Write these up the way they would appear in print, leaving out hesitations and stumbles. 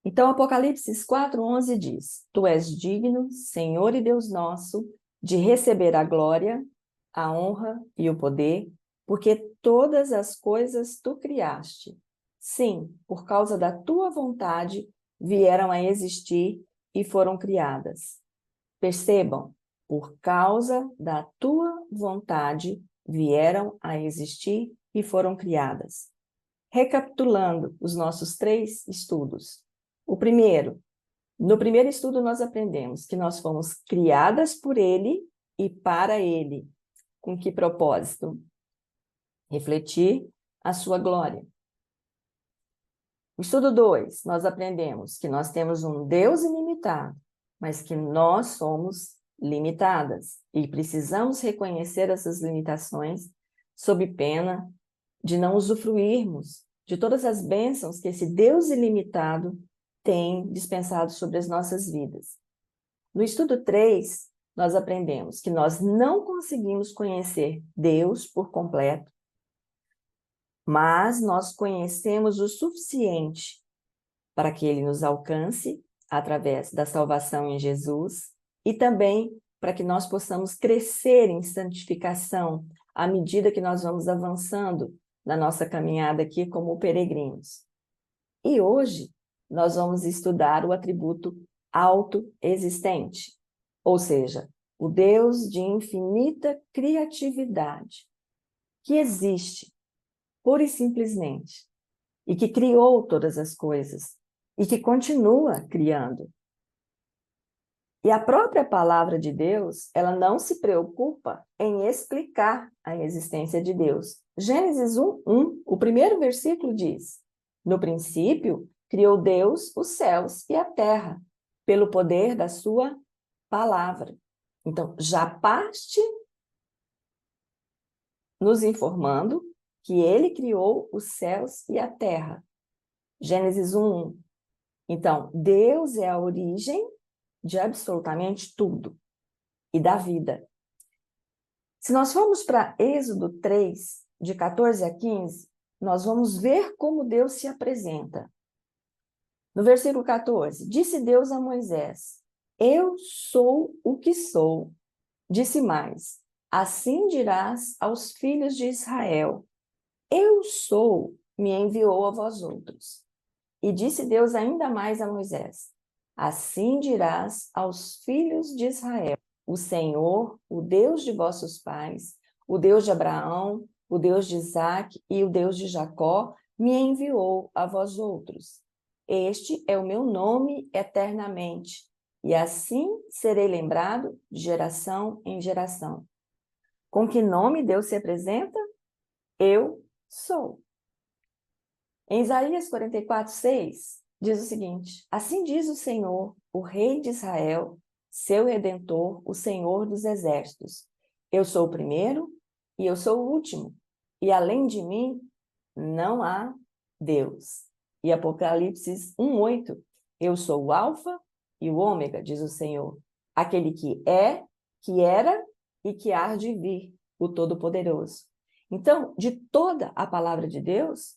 Então, Apocalipse 4:11 diz: Tu és digno, Senhor e Deus nosso, de receber a glória, a honra e o poder, porque todas as coisas tu criaste. Sim, por causa da tua vontade vieram a existir e foram criadas. Percebam, por causa da tua vontade vieram a existir e foram criadas. Recapitulando os nossos 3 estudos. No primeiro estudo nós aprendemos que nós fomos criadas por Ele e para Ele. Com que propósito? Refletir a sua glória. No estudo 2, nós aprendemos que nós temos um Deus ilimitado, mas que nós somos limitadas e precisamos reconhecer essas limitações sob pena de não usufruirmos de todas as bênçãos que esse Deus ilimitado tem dispensado sobre as nossas vidas. No estudo 3, nós aprendemos que nós não conseguimos conhecer Deus por completo, mas nós conhecemos o suficiente para que Ele nos alcance através da salvação em Jesus e também para que nós possamos crescer em santificação à medida que nós vamos avançando na nossa caminhada aqui como peregrinos. E hoje nós vamos estudar o atributo autoexistente, ou seja, o Deus de infinita criatividade, que existe pura e simplesmente, e que criou todas as coisas, e que continua criando. E a própria palavra de Deus, ela não se preocupa em explicar a existência de Deus. Gênesis 1:1, o primeiro versículo diz: No princípio, criou Deus os céus e a terra, pelo poder da sua palavra. Então, já parte nos informando que ele criou os céus e a terra. Gênesis 1:1. Então, Deus é a origem de absolutamente tudo e da vida. Se nós formos para Êxodo 3, de 14 a 15, nós vamos ver como Deus se apresenta. No versículo 14, disse Deus a Moisés: Eu sou o que sou. Disse mais: Assim dirás aos filhos de Israel: Eu sou, me enviou a vós outros. E disse Deus ainda mais a Moisés: Assim dirás aos filhos de Israel: O Senhor, o Deus de vossos pais, o Deus de Abraão, o Deus de Isaque e o Deus de Jacó, me enviou a vós outros. Este é o meu nome eternamente, e assim serei lembrado de geração em geração. Com que nome Deus se apresenta? Eu sou. Em Isaías 44:6, diz o seguinte: Assim diz o Senhor, o Rei de Israel, seu Redentor, o Senhor dos Exércitos: Eu sou o primeiro e eu sou o último, e além de mim não há Deus. E Apocalipse 1:8, Eu sou o Alfa e o Ômega, diz o Senhor, aquele que é, que era e que há de vir, o Todo-Poderoso. Então, de toda a palavra de Deus,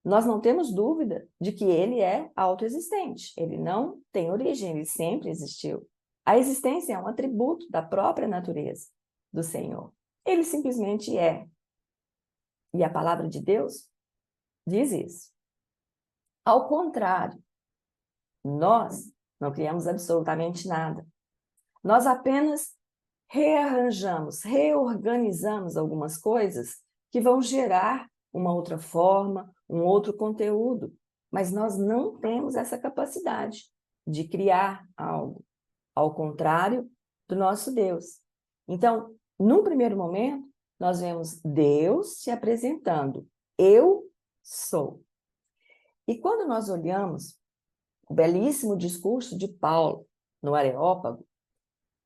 nós não temos dúvida de que ele é autoexistente. Ele não tem origem, ele sempre existiu. A existência é um atributo da própria natureza do Senhor. Ele simplesmente é. E a palavra de Deus diz isso. Ao contrário, nós não criamos absolutamente nada. Nós apenas rearranjamos, reorganizamos algumas coisas que vão gerar uma outra forma, um outro conteúdo, mas nós não temos essa capacidade de criar algo, ao contrário do nosso Deus. Então, num primeiro momento, nós vemos Deus se apresentando: Eu sou. E quando nós olhamos o belíssimo discurso de Paulo no Areópago,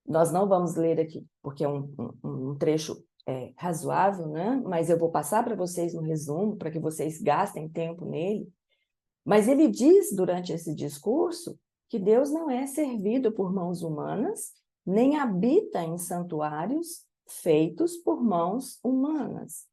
nós não vamos ler aqui, porque é um trecho razoável, né? Mas eu vou passar para vocês no resumo, para que vocês gastem tempo nele. Mas ele diz, durante esse discurso, que Deus não é servido por mãos humanas, nem habita em santuários feitos por mãos humanas.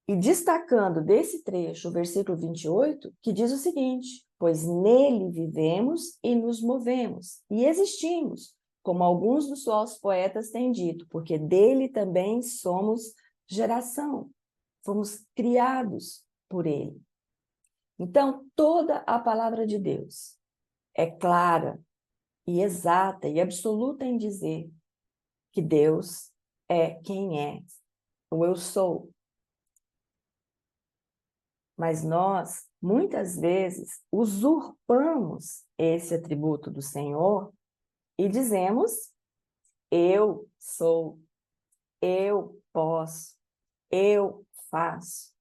E destacando desse trecho, o versículo 28, que diz o seguinte: pois nele vivemos e nos movemos, e existimos, como alguns dos nossos poetas têm dito, porque dele também somos geração, fomos criados por ele. Então, toda a palavra de Deus é clara e exata e absoluta em dizer que Deus é quem é, o eu sou. Mas nós, muitas vezes, usurpamos esse atributo do Senhor e dizemos: eu sou, eu posso, eu faço.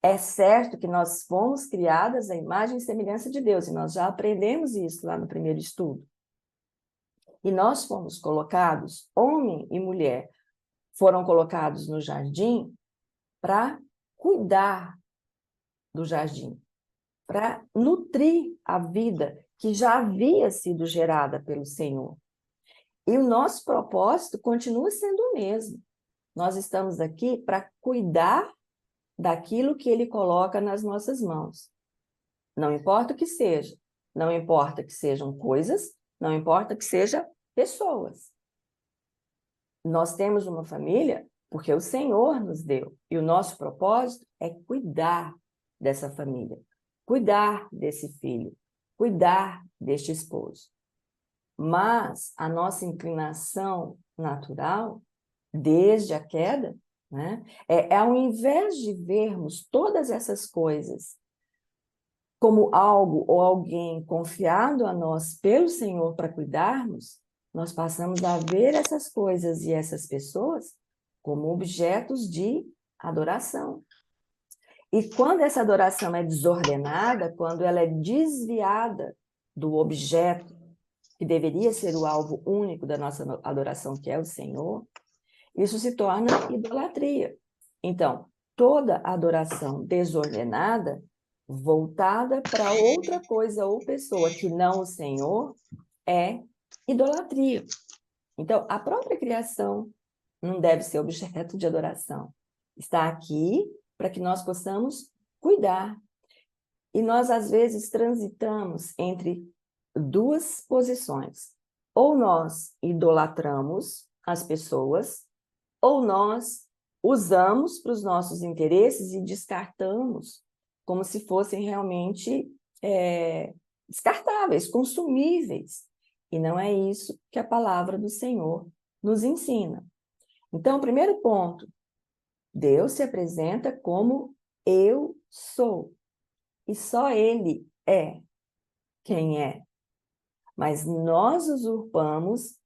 É certo que nós fomos criadas à imagem e semelhança de Deus, e nós já aprendemos isso lá no primeiro estudo. E nós fomos colocados, homem e mulher, foram colocados no jardim para cuidar do jardim, para nutrir a vida que já havia sido gerada pelo Senhor. E o nosso propósito continua sendo o mesmo. Nós estamos aqui para cuidar daquilo que Ele coloca nas nossas mãos. Não importa o que seja, não importa que sejam coisas, não importa que sejam pessoas. Nós temos uma família porque o Senhor nos deu, e o nosso propósito é cuidar dessa família, cuidar desse filho, cuidar deste esposo. Mas a nossa inclinação natural, desde a queda, né, ao invés de vermos todas essas coisas como algo ou alguém confiado a nós pelo Senhor para cuidarmos, nós passamos a ver essas coisas e essas pessoas como objetos de adoração. E quando essa adoração é desordenada, quando ela é desviada do objeto que deveria ser o alvo único da nossa adoração, que é o Senhor, isso se torna idolatria. Então, toda adoração desordenada, voltada para outra coisa ou pessoa que não o Senhor, é idolatria. Então, a própria criação não deve ser objeto de adoração. Está aqui para que nós possamos cuidar. E nós, às vezes, transitamos entre duas posições. Ou nós idolatramos as pessoas, ou nós usamos para os nossos interesses e descartamos como se fossem realmente descartáveis, consumíveis. E não é isso que a palavra do Senhor nos ensina. Então, o primeiro ponto, Deus se apresenta como eu sou. E só Ele é quem é. Mas nós usurpamos,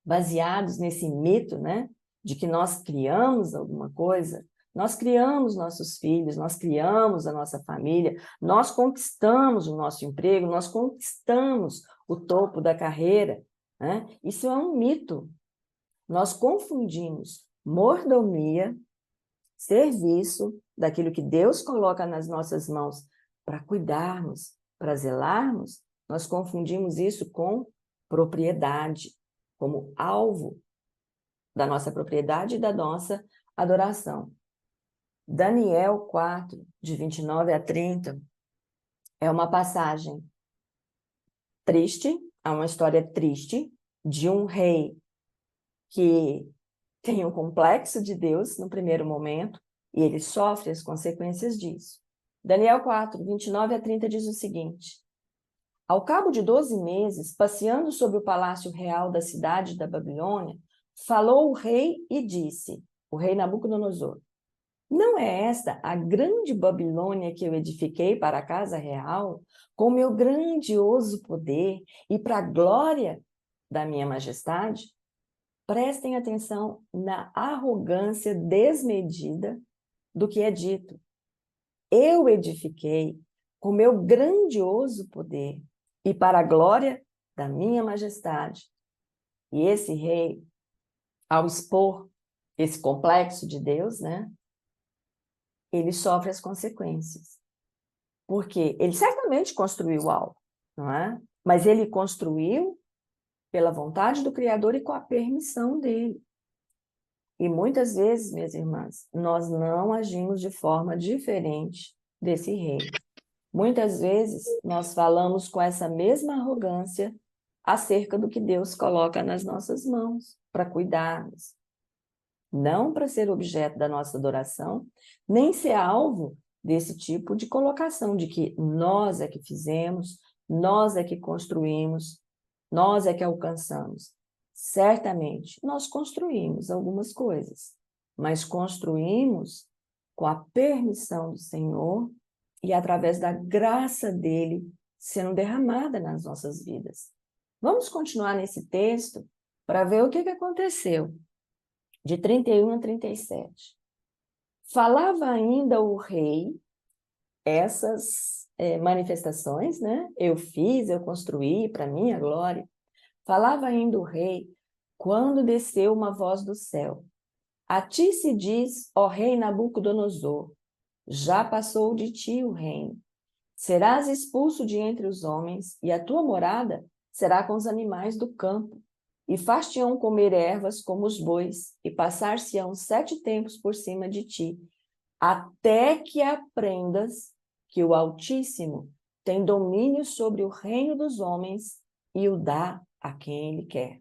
baseados nesse mito, né, de que nós criamos alguma coisa, nós criamos nossos filhos, nós criamos a nossa família, nós conquistamos o nosso emprego, nós conquistamos o topo da carreira, né? Isso é um mito. Nós confundimos mordomia, serviço, daquilo que Deus coloca nas nossas mãos para cuidarmos, para zelarmos, nós confundimos isso com propriedade, como alvo da nossa propriedade e da nossa adoração. Daniel 4, de 29 a 30, é uma passagem triste, é uma história triste de um rei que tem um complexo de Deus no primeiro momento e ele sofre as consequências disso. Daniel 4, 29 a 30 diz o seguinte: ao cabo de 12 meses, passeando sobre o palácio real da cidade da Babilônia, falou o rei e disse, o rei Nabucodonosor, não é esta a grande Babilônia que eu edifiquei para a casa real, com meu grandioso poder e para a glória da minha majestade? Prestem atenção na arrogância desmedida do que é dito. Eu edifiquei com meu grandioso poder e para a glória da minha majestade. E esse rei, ao expor esse complexo de Deus, né, ele sofre as consequências. Porque ele certamente construiu algo, não é? Mas ele construiu pela vontade do Criador e com a permissão dele. E muitas vezes, minhas irmãs, nós não agimos de forma diferente desse rei. Muitas vezes nós falamos com essa mesma arrogância acerca do que Deus coloca nas nossas mãos para cuidarmos. Não para ser objeto da nossa adoração, nem ser alvo desse tipo de colocação, de que nós é que fizemos, nós é que construímos, nós é que alcançamos. Certamente, nós construímos algumas coisas, mas construímos com a permissão do Senhor e através da graça dele sendo derramada nas nossas vidas. Vamos continuar nesse texto para ver o que aconteceu, de 31 a 37. Falava ainda o rei essas manifestações, né? Eu fiz, eu construí para minha glória. Falava ainda o rei quando desceu uma voz do céu. A ti se diz, ó rei Nabucodonosor, já passou de ti o reino. Serás expulso de entre os homens, e a tua morada será com os animais do campo. E far-te-ão comer ervas como os bois, e passar-se-ão 7 tempos por cima de ti, até que aprendas que o Altíssimo tem domínio sobre o reino dos homens e o dá a quem ele quer.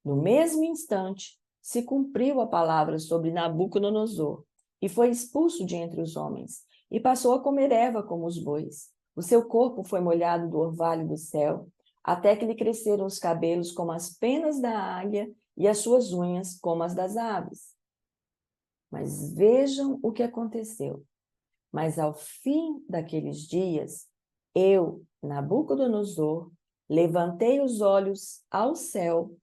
No mesmo instante, se cumpriu a palavra sobre Nabucodonosor, e foi expulso de entre os homens, e passou a comer erva como os bois. O seu corpo foi molhado do orvalho do céu, até que lhe cresceram os cabelos como as penas da águia e as suas unhas como as das aves. Mas vejam o que aconteceu. Mas ao fim daqueles dias, eu, Nabucodonosor, levantei os olhos ao céu,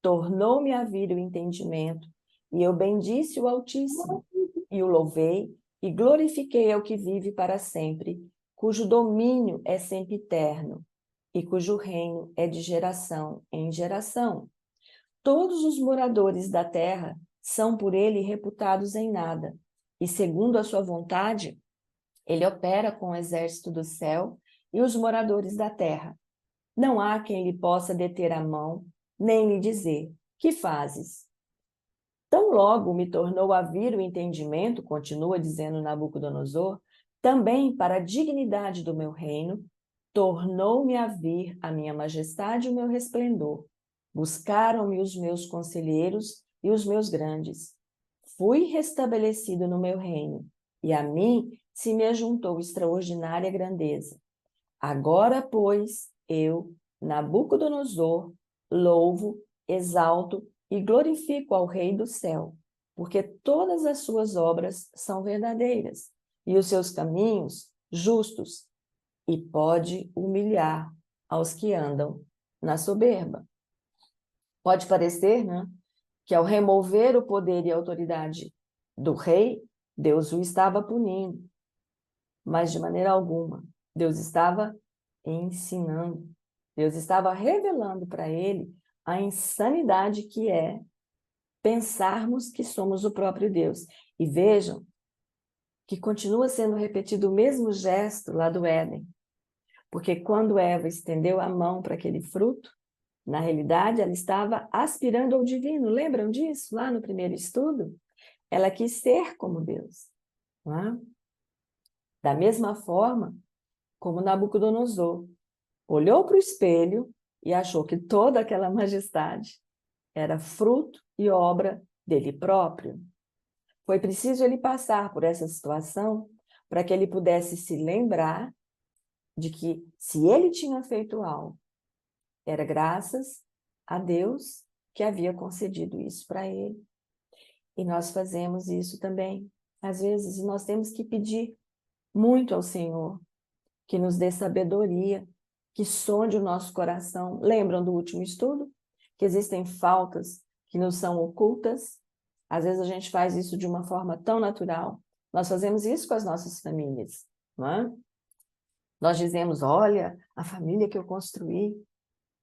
tornou-me a vir o entendimento, e eu bendisse o Altíssimo, e o louvei, e glorifiquei ao que vive para sempre, cujo domínio é sempre eterno, e cujo reino é de geração em geração. Todos os moradores da terra são por ele reputados em nada, e segundo a sua vontade, ele opera com o exército do céu e os moradores da terra. Não há quem lhe possa deter a mão, nem lhe dizer, que fazes? Tão logo me tornou a vir o entendimento, continua dizendo Nabucodonosor, também para a dignidade do meu reino, tornou-me a vir a minha majestade e o meu resplendor. Buscaram-me os meus conselheiros e os meus grandes. Fui restabelecido no meu reino, e a mim se me ajuntou extraordinária grandeza. Agora, pois, eu, Nabucodonosor, louvo, exalto e glorifico ao Rei do céu, porque todas as suas obras são verdadeiras, e os seus caminhos justos, e pode humilhar aos que andam na soberba. Pode parecer, né, que ao remover o poder e a autoridade do rei, Deus o estava punindo, mas de maneira alguma. Deus estava ensinando, Deus estava revelando para ele a insanidade que é pensarmos que somos o próprio Deus. E vejam que continua sendo repetido o mesmo gesto lá do Éden, porque quando Eva estendeu a mão para aquele fruto, na realidade ela estava aspirando ao divino. Lembram disso lá no primeiro estudo? Ela quis ser como Deus. Não é? Da mesma forma como Nabucodonosor olhou para o espelho e achou que toda aquela majestade era fruto e obra dele próprio. Foi preciso ele passar por essa situação para que ele pudesse se lembrar de que, se ele tinha feito algo, era graças a Deus que havia concedido isso para ele. E nós fazemos isso também. Às vezes, nós temos que pedir muito ao Senhor que nos dê sabedoria, que sonde o nosso coração. Lembram do último estudo? Que existem faltas que nos são ocultas. Às vezes a gente faz isso de uma forma tão natural. Nós fazemos isso com as nossas famílias, não é? Nós dizemos, olha, a família que eu construí.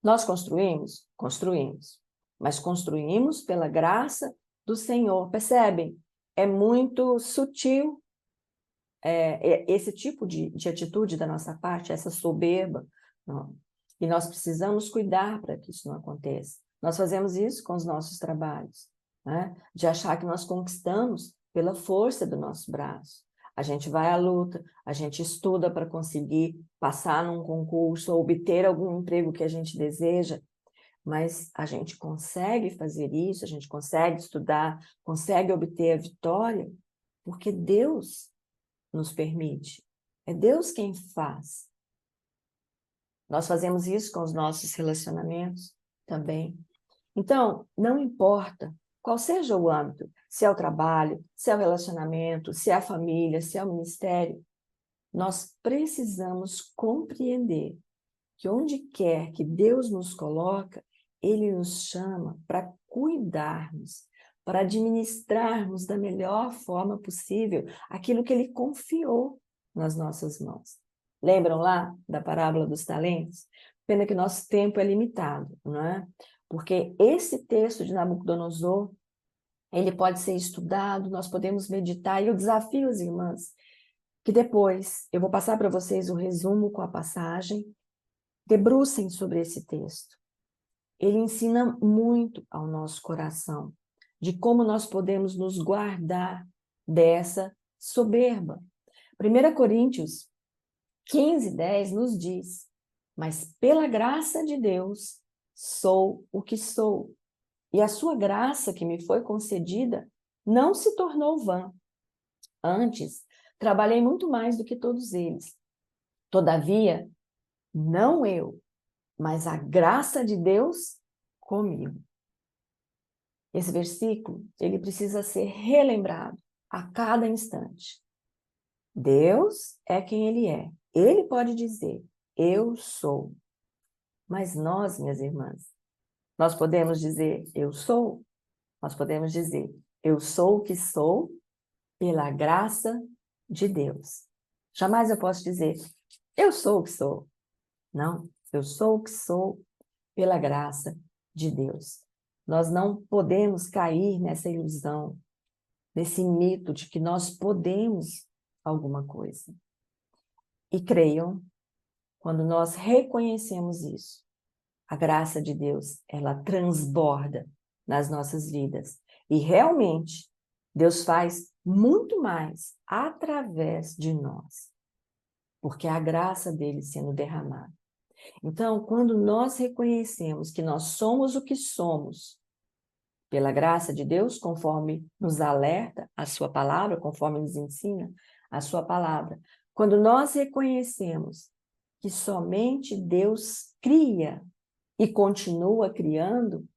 Nós construímos? Construímos. Mas construímos pela graça do Senhor. Percebem? É muito sutil esse tipo de atitude da nossa parte, essa soberba. Não. E nós precisamos cuidar para que isso não aconteça. Nós fazemos isso com os nossos trabalhos, né? De achar que nós conquistamos pela força do nosso braço. a gente vai à luta, a gente estuda para conseguir passar num concurso, ou obter algum emprego que a gente deseja, mas a gente consegue fazer isso, a gente consegue estudar, consegue obter a vitória, porque Deus nos permite. É Deus quem faz. Nós fazemos isso com os nossos relacionamentos também. Então, não importa qual seja o âmbito, se é o trabalho, se é o relacionamento, se é a família, se é o ministério, nós precisamos compreender que onde quer que Deus nos coloca, Ele nos chama para cuidarmos, para administrarmos da melhor forma possível aquilo que Ele confiou nas nossas mãos. Lembram lá da parábola dos talentos? Pena que nosso tempo é limitado, não é? Porque esse texto de Nabucodonosor, ele pode ser estudado, nós podemos meditar, e eu desafio as irmãs que depois eu vou passar para vocês o resumo com a passagem, debrucem sobre esse texto. Ele ensina muito ao nosso coração de como nós podemos nos guardar dessa soberba. 1 Coríntios 15:10 nos diz: mas pela graça de Deus sou o que sou, e a sua graça que me foi concedida não se tornou vã. Antes, trabalhei muito mais do que todos eles. Todavia, não eu, mas a graça de Deus comigo. Esse versículo, ele precisa ser relembrado a cada instante. Deus é quem Ele é. Ele pode dizer, eu sou. Mas nós, minhas irmãs, nós podemos dizer, eu sou? Nós podemos dizer, eu sou o que sou pela graça de Deus. Jamais eu posso dizer, eu sou o que sou. Não, eu sou o que sou pela graça de Deus. Nós não podemos cair nessa ilusão, nesse mito de que nós podemos alguma coisa. E creiam, quando nós reconhecemos isso, a graça de Deus, ela transborda nas nossas vidas. E realmente, Deus faz muito mais através de nós, porque é a graça dele sendo derramada. Então, quando nós reconhecemos que nós somos o que somos, pela graça de Deus, conforme nos alerta a sua palavra, conforme nos ensina a sua palavra, quando nós reconhecemos que somente Deus cria e continua criando,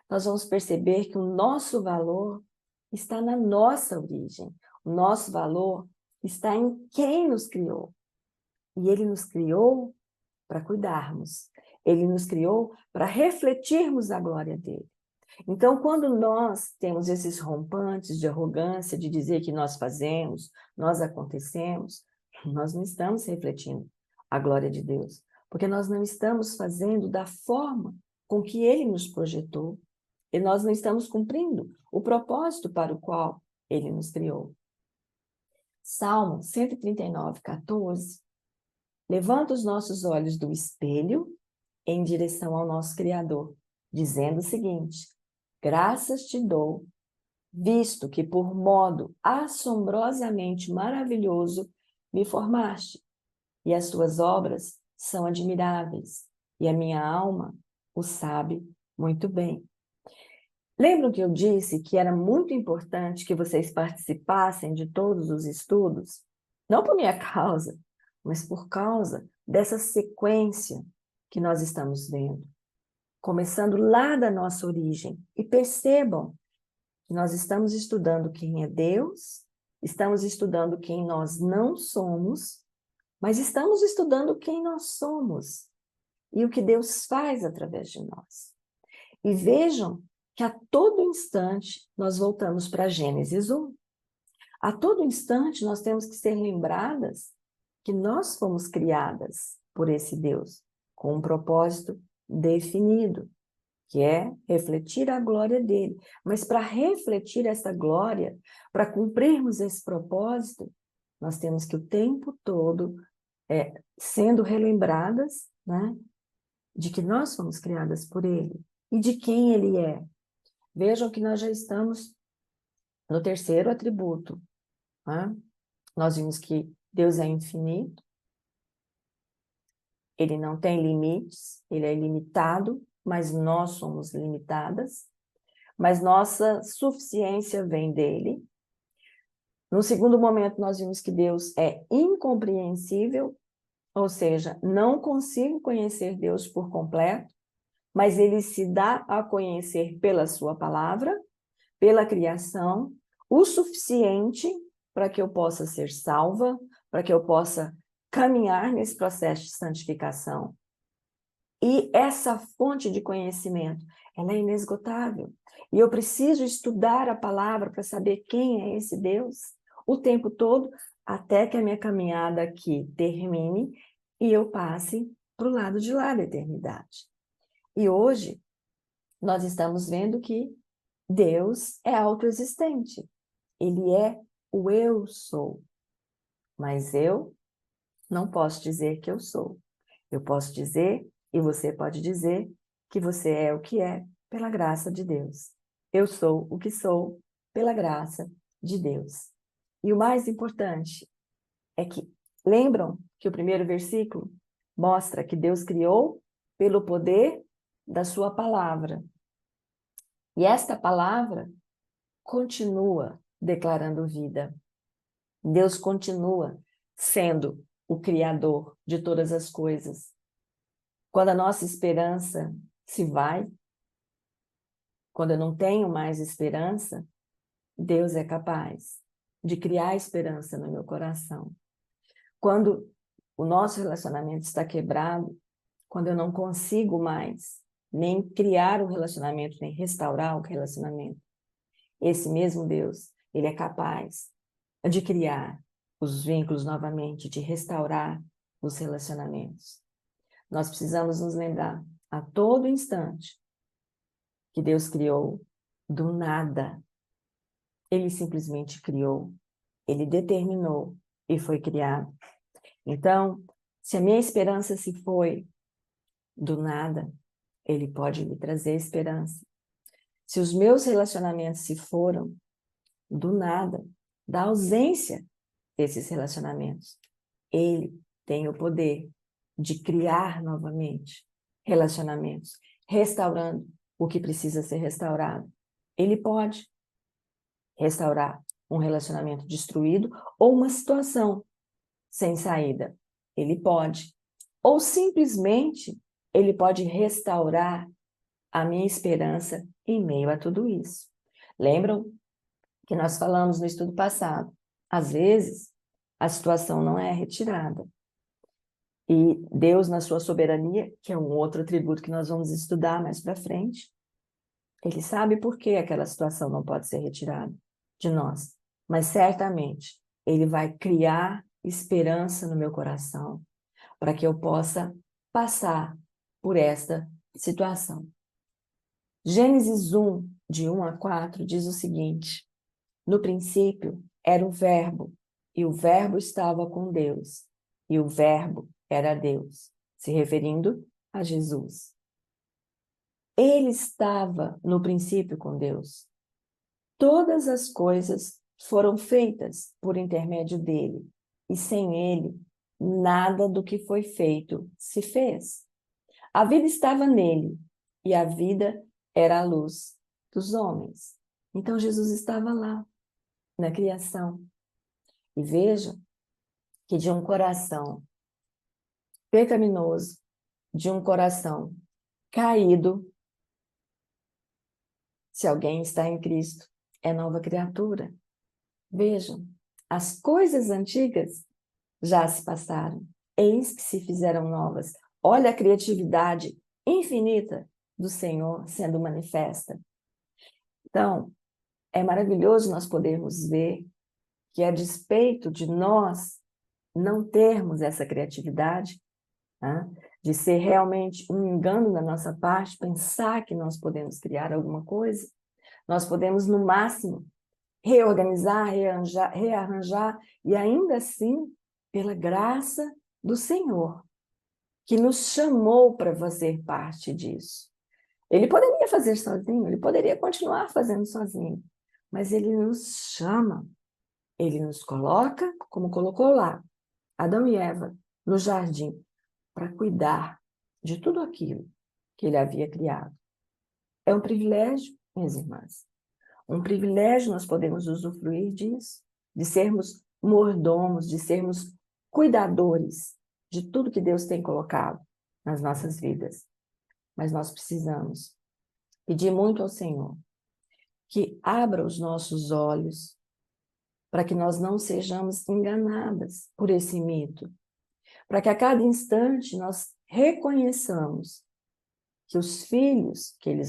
nós vamos perceber que o nosso valor está na nossa origem. O nosso valor está em quem nos criou. E Ele nos criou para cuidarmos. Ele nos criou para refletirmos a glória dele. Então, quando nós temos esses rompantes de arrogância, de dizer que nós fazemos, nós acontecemos, nós não estamos refletindo a glória de Deus, porque nós não estamos fazendo da forma com que Ele nos projetou, e nós não estamos cumprindo o propósito para o qual Ele nos criou. Salmo 139:14. Levanta os nossos olhos do espelho em direção ao nosso Criador, dizendo o seguinte: graças te dou, visto que por modo assombrosamente maravilhoso me formaste, e as tuas obras são admiráveis, e a minha alma o sabe muito bem. Lembram que eu disse que era muito importante que vocês participassem de todos os estudos? Não por minha causa, mas por causa dessa sequência que nós estamos vendo. Começando lá da nossa origem. E percebam que nós estamos estudando quem é Deus, estamos estudando quem nós não somos, mas estamos estudando quem nós somos e o que Deus faz através de nós. E vejam que a todo instante nós voltamos para Gênesis 1. A todo instante nós temos que ser lembradas que nós fomos criadas por esse Deus, com um propósito definido, que é refletir a glória dele. Mas para refletir essa glória, para cumprirmos esse propósito, nós temos que o tempo todo sendo relembradas, né, de que nós fomos criadas por ele e de quem ele é. Vejam que nós já estamos no terceiro atributo, né? Nós vimos que Deus é infinito, Ele não tem limites, Ele é ilimitado, mas nós somos limitadas, mas nossa suficiência vem dEle. No segundo momento, nós vimos que Deus é incompreensível, ou seja, não consigo conhecer Deus por completo, mas Ele se dá a conhecer pela sua palavra, pela criação, o suficiente para que eu possa ser salva, para que eu possa caminhar nesse processo de santificação. E essa fonte de conhecimento, ela é inesgotável. E eu preciso estudar a palavra para saber quem é esse Deus o tempo todo, até que a minha caminhada aqui termine e eu passe para o lado de lá da eternidade. E hoje, nós estamos vendo que Deus é autoexistente. Ele é o eu sou. Mas eu não posso dizer que eu sou. Eu posso dizer, e você pode dizer, que você é o que é pela graça de Deus. Eu sou o que sou pela graça de Deus. E o mais importante é que, lembram que o primeiro versículo mostra que Deus criou pelo poder da sua palavra. E esta palavra continua declarando vida. Deus continua sendo o Criador de todas as coisas. Quando a nossa esperança se vai, quando eu não tenho mais esperança, Deus é capaz de criar esperança no meu coração. Quando o nosso relacionamento está quebrado, quando eu não consigo mais nem criar o relacionamento, nem restaurar o relacionamento, esse mesmo Deus, ele é capaz de criar os vínculos novamente, de restaurar os relacionamentos. Nós precisamos nos lembrar a todo instante que Deus criou do nada. Ele simplesmente criou, ele determinou e foi criado. Então, se a minha esperança se foi do nada, ele pode me trazer esperança. Se os meus relacionamentos se foram do nada, da ausência desses relacionamentos, ele tem o poder de criar novamente relacionamentos, restaurando o que precisa ser restaurado. Ele pode restaurar um relacionamento destruído ou uma situação sem saída. Ele pode. Ou simplesmente ele pode restaurar a minha esperança em meio a tudo isso. Lembram que nós falamos no estudo passado? Às vezes, a situação não é retirada. E Deus, na sua soberania, que é um outro atributo que nós vamos estudar mais para frente, ele sabe por que aquela situação não pode ser retirada de nós. Mas certamente, ele vai criar esperança no meu coração para que eu possa passar por esta situação. Gênesis 1, de 1 a 4, diz o seguinte: no princípio era o Verbo, e o Verbo estava com Deus, e o Verbo era Deus, se referindo a Jesus. Ele estava no princípio com Deus. Todas as coisas foram feitas por intermédio dele, e sem ele, nada do que foi feito se fez. A vida estava nele, e a vida era a luz dos homens. Então Jesus estava lá, na criação. E veja que de um coração pecaminoso, de um coração caído, se alguém está em Cristo, é nova criatura. Vejam, as coisas antigas já se passaram, eis que se fizeram novas. Olha a criatividade infinita do Senhor sendo manifesta. Então, é maravilhoso nós podermos ver que, a despeito de nós não termos essa criatividade, né, de ser realmente um engano da nossa parte, pensar que nós podemos criar alguma coisa, nós podemos, no máximo, reorganizar, rearranjar, e ainda assim, pela graça do Senhor, que nos chamou para fazer parte disso. Ele poderia fazer sozinho, ele poderia continuar fazendo sozinho, mas ele nos chama Ele nos coloca, como colocou lá, Adão e Eva, no jardim, para cuidar de tudo aquilo que ele havia criado. É um privilégio, minhas irmãs. Um privilégio nós podemos usufruir disso, de sermos mordomos, de sermos cuidadores de tudo que Deus tem colocado nas nossas vidas. Mas nós precisamos pedir muito ao Senhor que abra os nossos olhos para que nós não sejamos enganadas por esse mito, para que a cada instante nós reconheçamos que os filhos que ele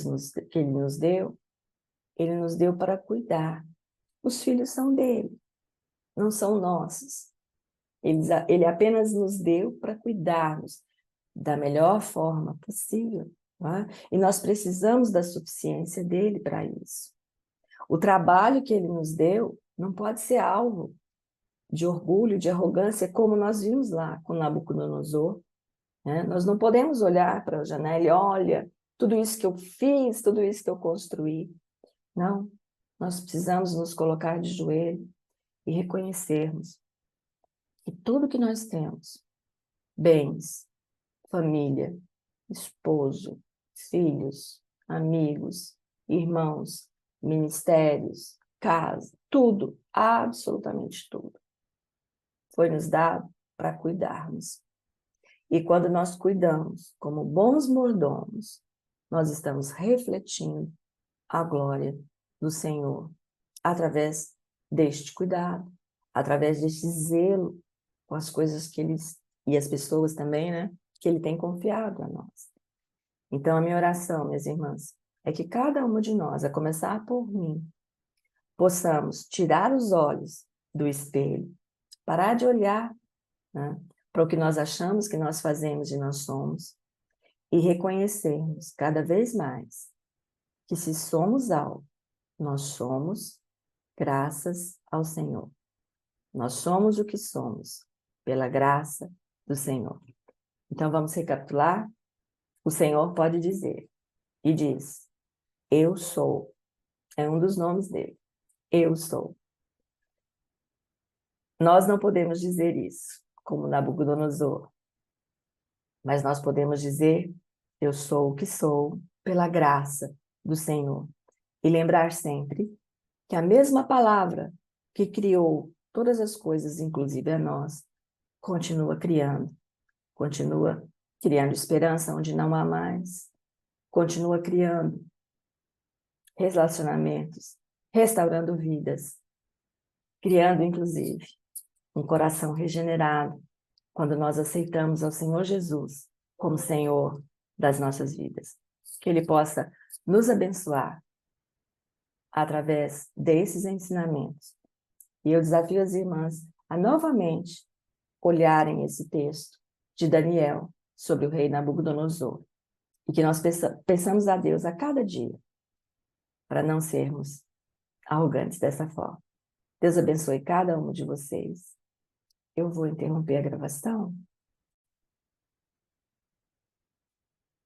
nos deu para cuidar. Os filhos são dele, não são nossos. Ele apenas nos deu para cuidarmos da melhor forma possível. Tá? E nós precisamos da suficiência dele para isso. O trabalho que ele nos deu não pode ser alvo de orgulho, de arrogância, como nós vimos lá com Nabucodonosor. Né? Nós não podemos olhar para a janela e olha, tudo isso que eu fiz, tudo isso que eu construí. Não, nós precisamos nos colocar de joelho e reconhecermos que tudo que nós temos, bens, família, esposo, filhos, amigos, irmãos, ministérios, casa, tudo, absolutamente tudo, foi nos dado para cuidarmos. E quando nós cuidamos como bons mordomos, nós estamos refletindo a glória do Senhor através deste cuidado, através deste zelo com as coisas que e as pessoas também, né, que ele tem confiado a nós. Então, a minha oração, minhas irmãs, é que cada uma de nós, a começar por mim, possamos tirar os olhos do espelho, parar de olhar, né, para o que nós achamos que nós fazemos e nós somos, e reconhecermos cada vez mais que se somos algo, nós somos graças ao Senhor. Nós somos o que somos, pela graça do Senhor. Então, vamos recapitular? O Senhor pode dizer, e diz, eu sou. É um dos nomes dele. Eu sou. Nós não podemos dizer isso, como Nabucodonosor, mas nós podemos dizer, eu sou o que sou, pela graça do Senhor. E lembrar sempre que a mesma palavra que criou todas as coisas, inclusive a nós, continua criando esperança onde não há mais, continua criando relacionamentos, restaurando vidas, criando, inclusive, um coração regenerado, quando nós aceitamos ao Senhor Jesus como Senhor das nossas vidas. Que Ele possa nos abençoar através desses ensinamentos. E eu desafio as irmãs a novamente olharem esse texto de Daniel sobre o rei Nabucodonosor. E que nós peçamos a Deus a cada dia para não sermos arrogantes dessa forma. Deus abençoe cada um de vocês. Eu vou interromper a gravação.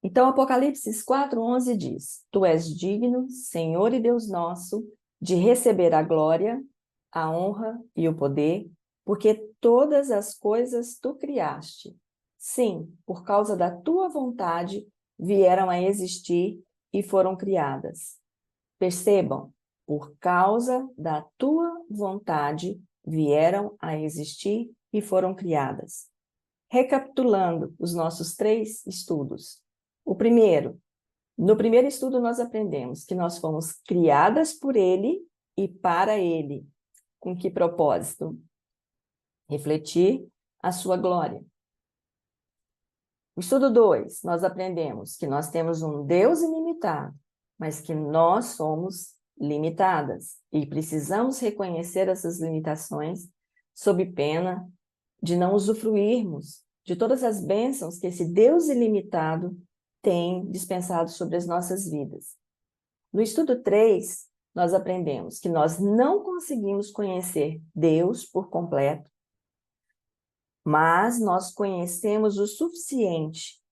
Então, Apocalipse 4:11 diz, Tu és digno, Senhor e Deus nosso, de receber a glória, a honra e o poder, porque todas as coisas Tu criaste. Sim, por causa da Tua vontade, vieram a existir e foram criadas. Percebam, por causa da Tua vontade, vieram a existir e foram criadas. Recapitulando os nossos 3 estudos. No primeiro estudo nós aprendemos que nós fomos criadas por Ele e para Ele. Com que propósito? Refletir a sua glória. No estudo 2, nós aprendemos que nós temos um Deus ilimitado, mas que nós somos limitadas e precisamos reconhecer essas limitações sob pena de não usufruirmos de todas as bênçãos que esse Deus ilimitado tem dispensado sobre as nossas vidas. No estudo 3, nós aprendemos que nós não conseguimos conhecer Deus por completo, mas nós conhecemos o suficiente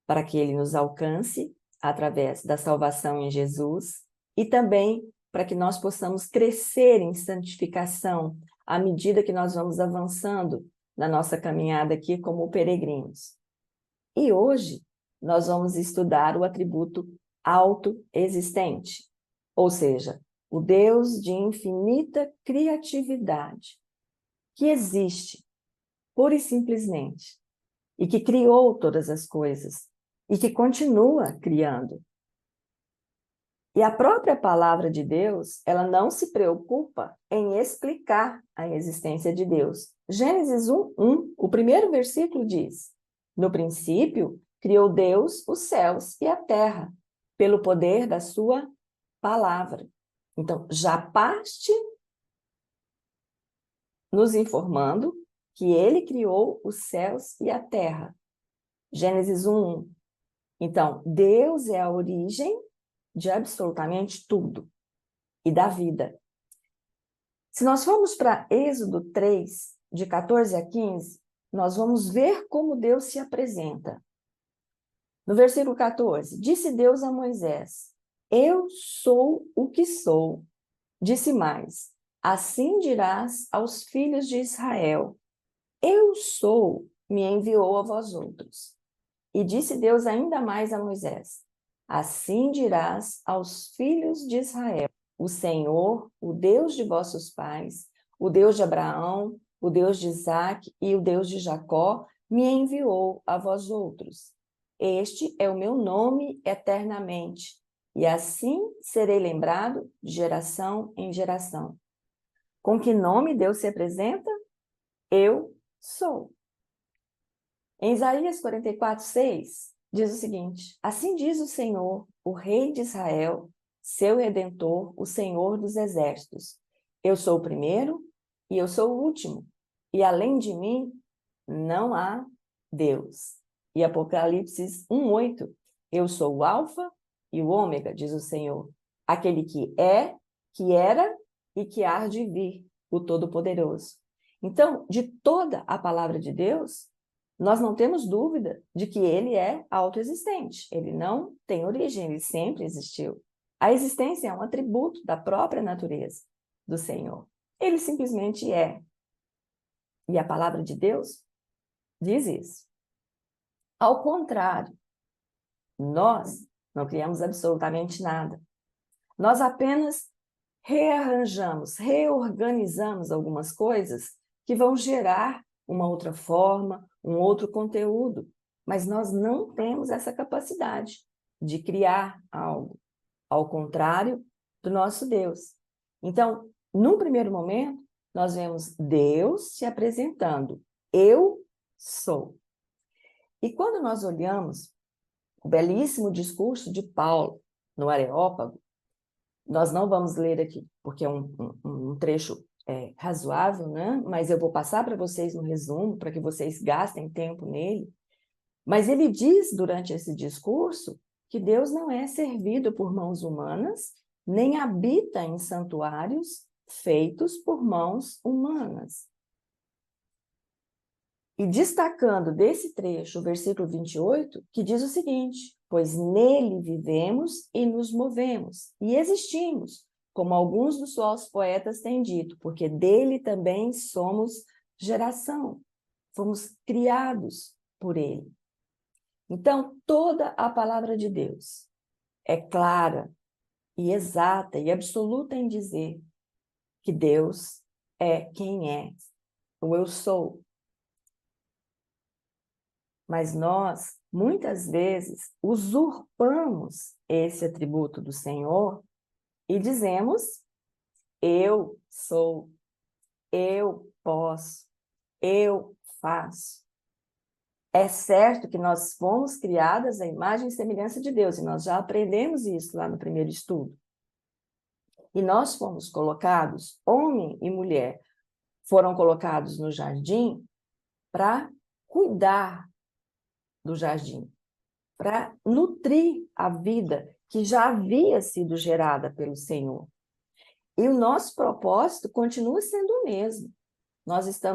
para que Ele nos alcance através da salvação em Jesus e também para que nós possamos crescer em santificação à medida que nós vamos avançando na nossa caminhada aqui como peregrinos. E hoje nós vamos estudar o atributo autoexistente, ou seja, o Deus de infinita criatividade, que existe pura e simplesmente, e que criou todas as coisas, e que continua criando. E a própria palavra de Deus, ela não se preocupa em explicar a existência de Deus. Gênesis 1:1, o primeiro versículo diz: no princípio, criou Deus os céus e a terra, pelo poder da sua palavra. Então, já parte nos informando que ele criou os céus e a terra. Gênesis 1:1. Então, Deus é a origem de absolutamente tudo e da vida. Se nós formos para Êxodo 3, de 14 a 15, nós vamos ver como Deus se apresenta. No versículo 14, disse Deus a Moisés: eu sou o que sou. Disse mais: assim dirás aos filhos de Israel: eu sou, me enviou a vós outros. E disse Deus ainda mais a Moisés: assim dirás aos filhos de Israel: o Senhor, o Deus de vossos pais, o Deus de Abraão, o Deus de Isaque e o Deus de Jacó, me enviou a vós outros. Este é o meu nome eternamente, e assim serei lembrado de geração em geração. Com que nome Deus se apresenta? Eu sou. Em Isaías 44:6, diz o seguinte: assim diz o Senhor, o Rei de Israel, seu Redentor, o Senhor dos Exércitos: eu sou o primeiro e eu sou o último, e além de mim não há Deus. E Apocalipse 1:8, eu sou o Alfa e o Ômega, diz o Senhor, aquele que é, que era e que há de vir, o Todo-Poderoso. Então, de toda a palavra de Deus, nós não temos dúvida de que ele é autoexistente. Ele não tem origem, ele sempre existiu. A existência é um atributo da própria natureza do Senhor. Ele simplesmente é. E a palavra de Deus diz isso. Ao contrário, nós não criamos absolutamente nada. Nós apenas rearranjamos, reorganizamos algumas coisas que vão gerar uma outra forma, um outro conteúdo, mas nós não temos essa capacidade de criar algo, ao contrário do nosso Deus. Então, num primeiro momento, nós vemos Deus se apresentando: eu sou. E quando nós olhamos o belíssimo discurso de Paulo no Areópago, nós não vamos ler aqui, porque é um trecho razoável, né? Mas eu vou passar para vocês no resumo, para que vocês gastem tempo nele. Mas ele diz durante esse discurso que Deus não é servido por mãos humanas, nem habita em santuários feitos por mãos humanas. E destacando desse trecho o versículo 28, que diz o seguinte: pois nele vivemos e nos movemos, e existimos, como alguns dos seus poetas têm dito, porque dele também somos geração, fomos criados por ele. Então, toda a palavra de Deus é clara e exata e absoluta em dizer que Deus é quem é, o eu sou. Mas nós, muitas vezes, usurpamos esse atributo do Senhor e dizemos: eu sou, eu posso, eu faço. É certo que nós fomos criadas à imagem e semelhança de Deus, e nós já aprendemos isso lá no primeiro estudo. E nós fomos colocados, homem e mulher, foram colocados no jardim para cuidar do jardim, para nutrir a vida que já havia sido gerada pelo Senhor. E o nosso propósito continua sendo o mesmo. Nós estamos